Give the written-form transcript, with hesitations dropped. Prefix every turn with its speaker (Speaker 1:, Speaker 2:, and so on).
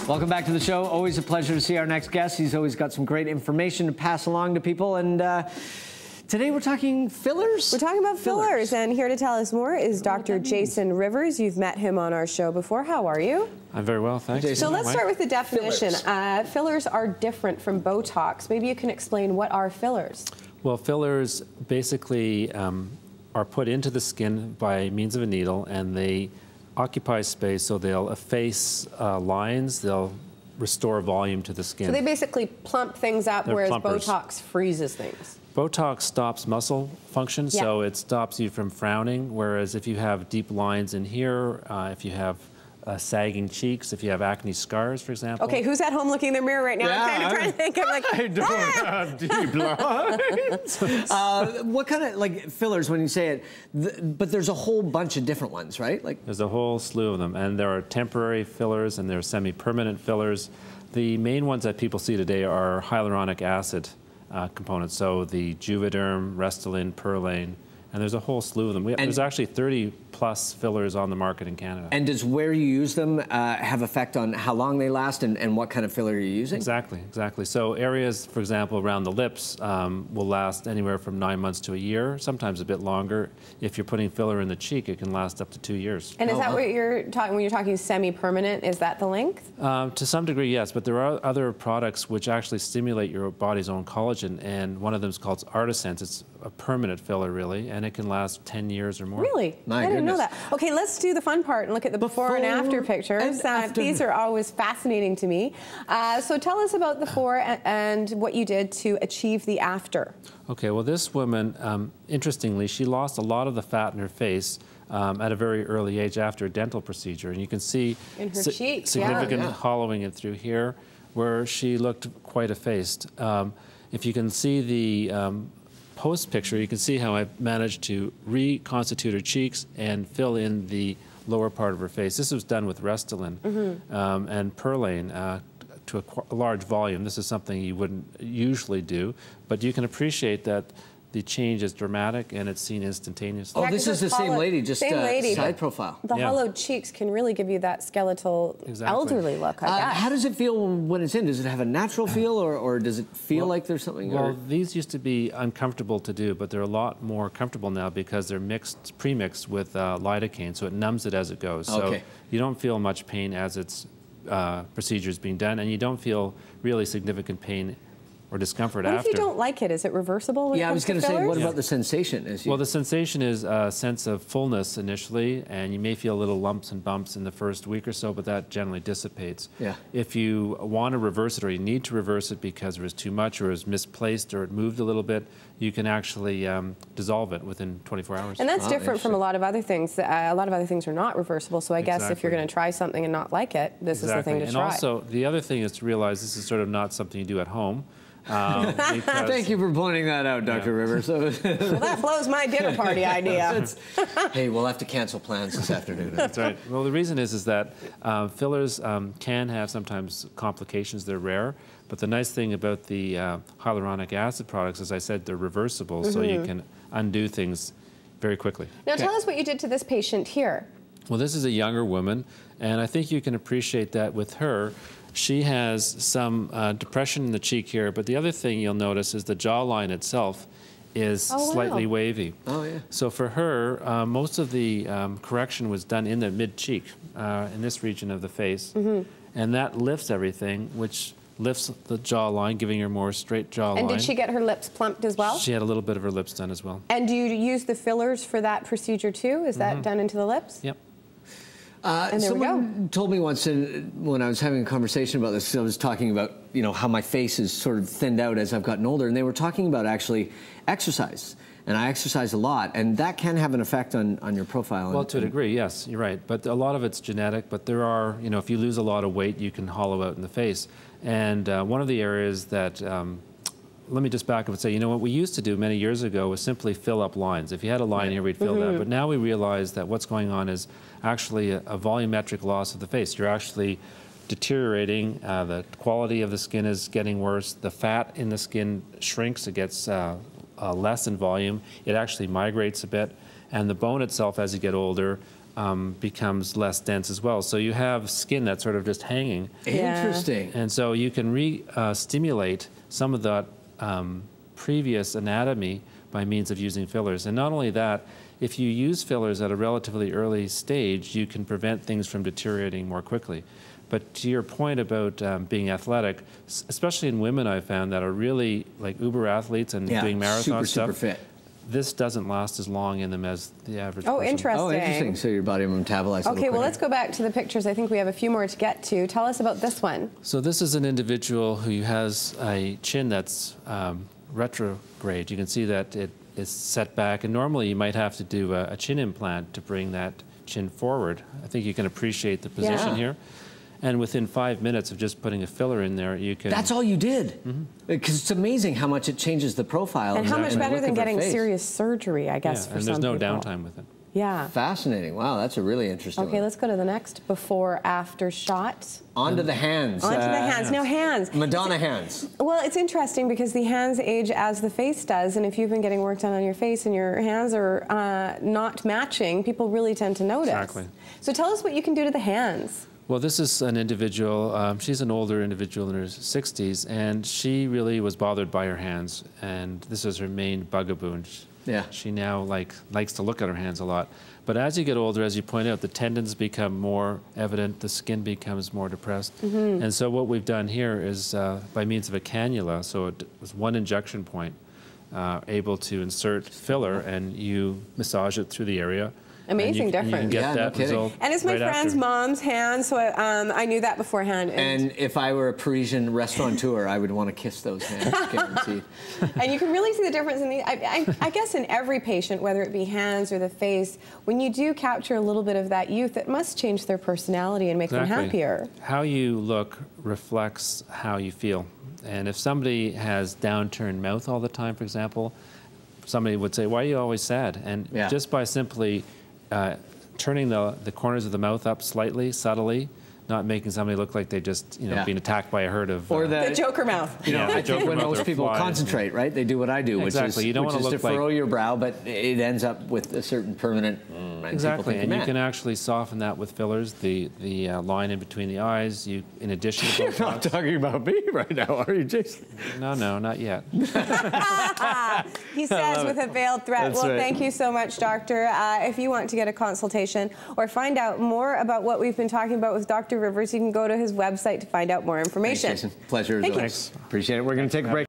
Speaker 1: Welcome back to the show. Always a pleasure to see our next guest. He's always got some great information to pass along to people. And today we're talking fillers?
Speaker 2: We're talking about fillers. And here to tell us more is Dr. Jason Rivers. You've met him on our show before. How are you?
Speaker 3: I'm very well, thanks.
Speaker 2: Jason. So let's start with the definition. Fillers are different from Botox. Maybe you can explain what are fillers?
Speaker 3: Well, fillers basically are put into the skin by means of a needle, and they occupy space, so they'll efface lines, they'll restore volume to the skin.
Speaker 2: So they basically plump things up, whereas
Speaker 3: plumpers.
Speaker 2: Botox freezes things.
Speaker 3: Botox stops muscle function, so it stops you from frowning, whereas if you have deep lines in here, if you have sagging cheeks, if you have acne scars, for example.
Speaker 2: Okay, who's at home looking in their mirror right now?
Speaker 1: Yeah,
Speaker 2: I'm kind of trying to think. I'm like,
Speaker 1: I don't have deep lines. What kind of, like, fillers when you say it, but there's a whole bunch of different ones, right? Like,
Speaker 3: there's a whole slew of them, and there are temporary fillers and there are semi-permanent fillers. The main ones that people see today are hyaluronic acid components, so the Juvederm, Restylane, Perlane, and there's a whole slew of them. There's actually 30+ fillers on the market in Canada.
Speaker 1: And does where you use them have effect on how long they last and what kind of filler you're using?
Speaker 3: Exactly, exactly. So areas, for example, around the lips will last anywhere from 9 months to a year, sometimes a bit longer. If you're putting filler in the cheek, it can last up to 2 years.
Speaker 2: And is that what you're talking, when you're talking semi-permanent, is that the length?
Speaker 3: To some degree, yes, but there are other products which actually stimulate your body's own collagen, and one of them is called Artisense. It's a permanent filler, really, and it can last 10 years or more.
Speaker 2: Really? I didn't know that. Okay, let's do the fun part and look at the before and after pictures. These are always fascinating to me. So tell us about the before and what you did to achieve the after.
Speaker 3: Okay, well, this woman, interestingly, she lost a lot of the fat in her face at a very early age after a dental procedure. And you can see
Speaker 2: in her cheeks,
Speaker 3: significant hollowing in through here, where she looked quite effaced. If you can see the post picture, you can see how I managed to reconstitute her cheeks and fill in the lower part of her face. This was done with Restylane and Perlane to a large volume. This is something you wouldn't usually do, but you can appreciate that the change is dramatic and it's seen instantaneously.
Speaker 1: Oh, this is the same lady, just side profile.
Speaker 2: The hollowed cheeks can really give you that skeletal, elderly look, I guess.
Speaker 1: How does it feel when it's in? Does it have a natural feel, or does it feel like there's something?
Speaker 3: Well, these used to be uncomfortable to do, but they're a lot more comfortable now because they're pre-mixed with lidocaine, so it numbs it as it goes. So you don't feel much pain as its procedure is being done, and you don't feel really significant pain or discomfort after.
Speaker 2: What if you don't like it? Is it reversible?
Speaker 1: Yeah, I was going to say, what about the sensation?
Speaker 3: Well, the sensation is a sense of fullness initially, and you may feel little lumps and bumps in the first week or so, but that generally dissipates.
Speaker 1: Yeah.
Speaker 3: If you want to reverse it, or you need to reverse it because it was too much, or it was misplaced, or it moved a little bit, you can actually dissolve it within 24 hours.
Speaker 2: And that's different from a lot of other things. A lot of other things are not reversible, so I guess if you're going to try something and not like it, this is the thing to try.
Speaker 3: And also, the other thing is to realize this is sort of not something you do at home.
Speaker 1: Thank you for pointing that out, Dr. Rivers.
Speaker 2: Well, that blows my dinner party idea.
Speaker 1: Hey, we'll have to cancel plans this afternoon.
Speaker 3: That's right. Well, the reason is that fillers can have sometimes complications. They're rare. But the nice thing about the hyaluronic acid products, as I said, they're reversible, so you can undo things very quickly.
Speaker 2: Now, tell us what you did to this patient here.
Speaker 3: Well, this is a younger woman, and I think you can appreciate that with her. She has some depression in the cheek here, but the other thing you'll notice is the jawline itself is slightly wavy.
Speaker 1: Oh, yeah.
Speaker 3: So for her, most of the correction was done in the mid-cheek, in this region of the face, and that lifts everything, which lifts the jawline, giving her more straight jawline.
Speaker 2: And did she get her lips plumped as well?
Speaker 3: She had a little bit of her lips done as well.
Speaker 2: And do you use the fillers for that procedure too? Is that done into the lips?
Speaker 3: Yep.
Speaker 2: And there
Speaker 1: someone told me once when I was having a conversation about this, I was talking about, you know, how my face is sort of thinned out as I've gotten older, and they were talking about actually exercise. And I exercise a lot, and that can have an effect on your profile.
Speaker 3: Well, to a degree, yes, you're right. But a lot of it's genetic, but there are, you know, if you lose a lot of weight, you can hollow out in the face. And one of the areas that, let me just back up and say, you know, what we used to do many years ago was simply fill up lines. If you had a line here, we'd fill that. But now we realize that what's going on is actually a volumetric loss of the face. You're actually deteriorating. The quality of the skin is getting worse. The fat in the skin shrinks. It gets less in volume. It actually migrates a bit. And the bone itself, as you get older, becomes less dense as well. So you have skin that's sort of just hanging.
Speaker 1: Interesting.
Speaker 3: And so you can re-stimulate some of that previous anatomy by means of using fillers. And not only that, if you use fillers at a relatively early stage, you can prevent things from deteriorating more quickly. But to your point about being athletic, especially in women I've found that are really like uber athletes and doing marathon stuff,
Speaker 1: super fit.
Speaker 3: this doesn't last as long in them as the average
Speaker 2: Oh,
Speaker 3: person.
Speaker 2: interesting.
Speaker 1: Oh, interesting. So your body will metabolize a little
Speaker 2: Okay, well,
Speaker 1: quicker.
Speaker 2: let's go back to the pictures. I think we have a few more to get to. Tell us about this one.
Speaker 3: So this is an individual who has a chin that's retrograde. You can see that it is set back, and normally you might have to do a chin implant to bring that chin forward. I think you can appreciate the position here. And within 5 minutes of just putting a filler in there, you can...
Speaker 1: That's all you did? Because it's amazing how much it changes the profile.
Speaker 2: And how much
Speaker 1: the
Speaker 2: better
Speaker 1: look
Speaker 2: than
Speaker 1: of her
Speaker 2: getting
Speaker 1: face.
Speaker 2: serious surgery, I guess, for
Speaker 3: and
Speaker 2: some
Speaker 3: there's no
Speaker 2: people.
Speaker 3: downtime with it.
Speaker 2: Yeah.
Speaker 1: Fascinating. Wow, that's a really interesting
Speaker 2: Okay,
Speaker 1: one.
Speaker 2: let's go to the next before-after shot.
Speaker 1: Onto the hands.
Speaker 2: Onto the hands. Now, hands.
Speaker 1: Madonna hands.
Speaker 2: Well, it's interesting because the hands age as the face does, and if you've been getting work done on your face and your hands are not matching, people really tend to notice.
Speaker 3: Exactly.
Speaker 2: So tell us what you can do to the hands.
Speaker 3: Well, this is an individual, she's an older individual in her 60s, and she really was bothered by her hands, and this is her main bugaboo. And she now likes to look at her hands a lot. But as you get older, as you point out, the tendons become more evident, the skin becomes more depressed. And so what we've done here is by means of a cannula, so it was one injection point, able to insert filler, and you massage it through the area.
Speaker 2: Amazing difference.
Speaker 3: You can get that result.
Speaker 2: And it's my
Speaker 3: right
Speaker 2: friend's
Speaker 3: after.
Speaker 2: mom's hands, so I knew that beforehand.
Speaker 1: And if I were a Parisian restaurateur, I would want to kiss those hands, guaranteed.
Speaker 2: And you can really see the difference in the, I guess in every patient, whether it be hands or the face, when you do capture a little bit of that youth, it must change their personality and make them happier.
Speaker 3: How you look reflects how you feel. And if somebody has downturned mouth all the time, for example, somebody would say, why are you always sad? And just by simply turning the corners of the mouth up slightly, subtly, not making somebody look like they just, being attacked by a herd of...
Speaker 2: Or the Joker mouth.
Speaker 1: I think when most people concentrate, right, they do what I do, which is,
Speaker 3: you don't want to look
Speaker 1: to furrow your brow, but it ends up with a certain permanent...
Speaker 3: Exactly, and you can actually soften that with fillers, the line in between the eyes, in addition to...
Speaker 1: You're not talking about me right now, are you, Jason?
Speaker 3: No, not yet.
Speaker 2: He says with a veiled threat.
Speaker 1: That's right.
Speaker 2: Thank you so much, Doctor. If you want to get a consultation or find out more about what we've been talking about with Dr. Rivers, you can go to his website to find out more information.
Speaker 1: Thanks, Jason. Pleasure as always.
Speaker 3: Thanks.
Speaker 1: Appreciate it. We're going to take a break.